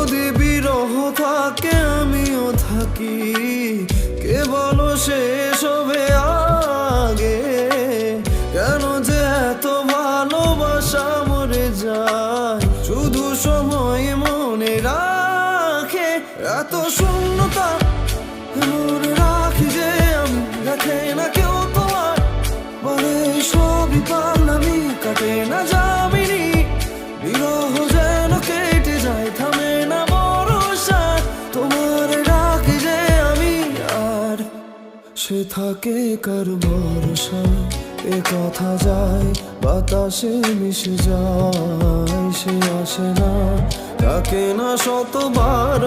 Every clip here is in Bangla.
যদি বিরহ থাকে আমিও থাকি, কে বলো শেষ হবে আগে? কেন যে এত ভালোবাসা মরে যায়, শুধু সময় মনে রাখে। এত শূন্যতা মনে রাখি যে আমি, রাখে না কেউ তোমার বলে সবই পারলামি, কাটে না যামিনি বিরহ যেন কেটে যায়, থামে না ভরসা তোমার রাখি যে আমি। আর সে থাকে কার ভরসায়, এ কথা যায় বাতাসে মিশে যায়, সে আসে না থাকে না শতবার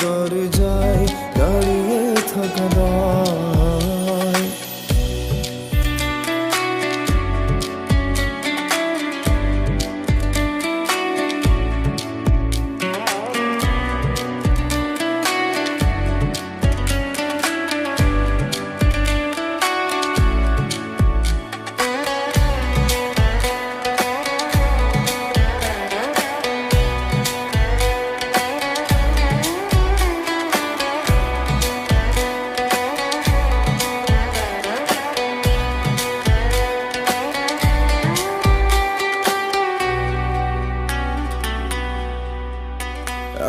ডরে যায় দাঁড়িয়ে থাকা দায়।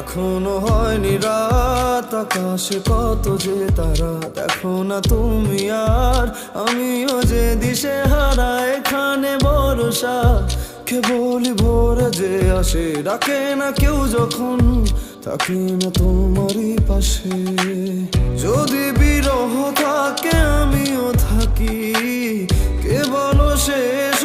এখনো হয়নি রাত, আকাশে কত যে তারা, দেখো না তুমি আর আমিও যে দিশে হারা। এখানে ভরসা কেবলই ভোরে যে আসে, ডাকে না কেউ যখন থাকি না তোমারই পাশে। যদি বিরহ থাকে আমিও থাকি, কে বলো শেষ